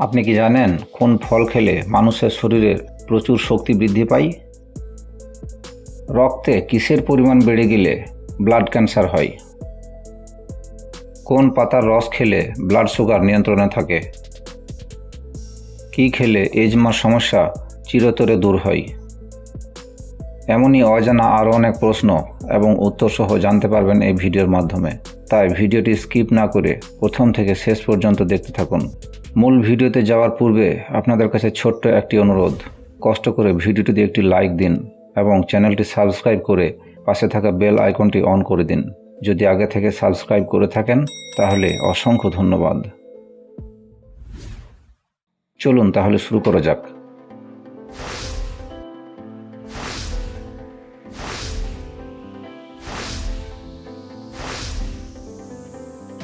আপনি কি জানেন কোন ফল খেলে মানুষের শরীরে প্রচুর শক্তি বৃদ্ধি পায়? রক্তে কিসের পরিমাণ বেড়ে গেলে ব্লাড ক্যান্সার হয়? কোন পাতার রস খেলে ব্লাড সুগার নিয়ন্ত্রণে থাকে? কি খেলে এজমার সমস্যা চিরতরে দূর হয়? এমনই অজানা আরও অনেক প্রশ্ন এবং উত্তর সহ জানতে পারবেন এই ভিডিওর মাধ্যমে। তাই ভিডিওটি স্কিপ না করে প্রথম থেকে শেষ পর্যন্ত দেখতে থাকুন। মূল ভিডিওতে যাওয়ার পূর্বে আপনাদের কাছে ছোট্ট একটি অনুরোধ, কষ্ট করে ভিডিওটিতে একটি লাইক দিন এবং চ্যানেলটি সাবস্ক্রাইব করে পাশে থাকা বেল আইকনটি অন করে দিন। যদি আগে থেকে সাবস্ক্রাইব করে থাকেন তাহলে অসংখ্য ধন্যবাদ। চলুন তাহলে শুরু করা যাক।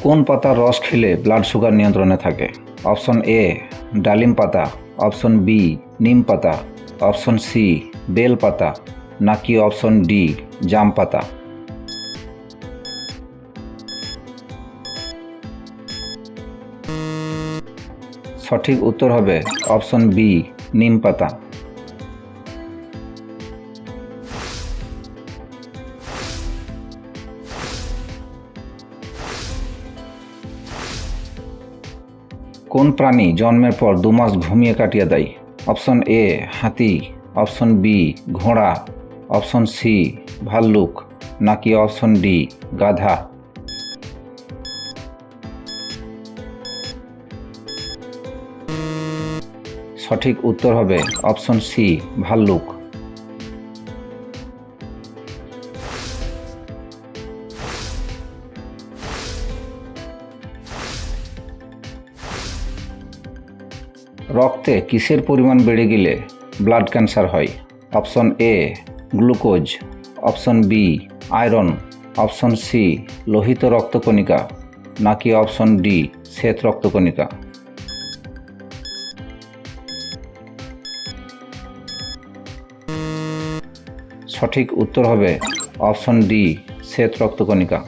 কোন পাতার রস খেলে ব্লাড সুগার নিয়ন্ত্রণে থাকে? অপশন এ ডালিম পাতা, অপশন বি নিম পাতা, অপশন সি বেল পাতা, নাকি অপশন ডি জাম পাতা? সঠিক উত্তর হবে অপশন বি নিম পাতা। কোন প্রাণী জন্মের পর 2 মাস ঘুমিয়ে কাটিয়ে দেয়? অপশন এ হাতি, অপশন বি ঘোড়া, অপশন সি ভাল্লুক, নাকি অপশন ডি গাধা? সঠিক উত্তর হবে অপশন সি ভাল্লুক। রক্তে কিসের পরিমাণ বেড়ে গেলে ব্লাড ক্যান্সার হয়? Option A glucose, option B iron, option C লোহিত রক্তকণিকা, নাকি অপশন ডি শ্বেত রক্তকণিকা? সঠিক উত্তর হবে অপশন ডি শ্বেত রক্তকণিকা।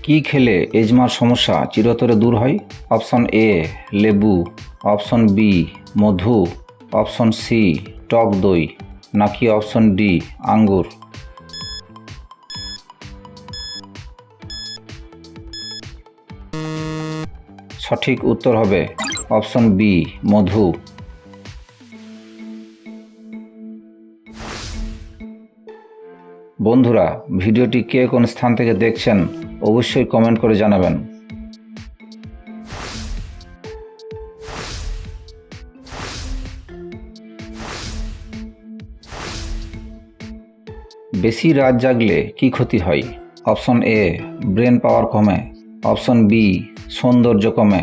কি খেলে এজমার সমস্যা চিরতরে দূর হয়? অপশন এ লেবু, অপশন বি মধু, অপশন সি টক দই, নাকি অপশন ডি আঙ্গুর? সঠিক উত্তর হবে অপশন বি মধু। বন্ধুরা, ভিডিওটি কে কোন স্থান থেকে দেখছেন অবশ্যই কমেন্ট করে জানাবেন। বেশি রাত জাগলে কি ক্ষতি হয়? অপশন এ ব্রেন পাওয়ার কমে, অপশন বি সৌন্দর্য কমে,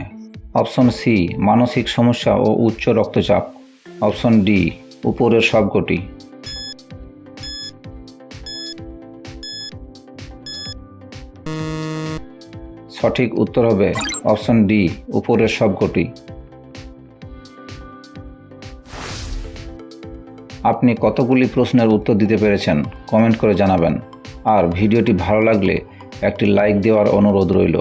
অপশন সি মানসিক সমস্যা ও উচ্চ রক্তচাপ, অপশন ডি উপরের সবকটি। সঠিক উত্তর হবে অপশন ডি উপরের সবকটি। আপনি কতগুলি প্রশ্নের উত্তর দিতে পেরেছেন কমেন্ট করে জানাবেন। আর ভিডিওটি ভালো লাগলে একটি লাইক দেওয়ার অনুরোধ রইল।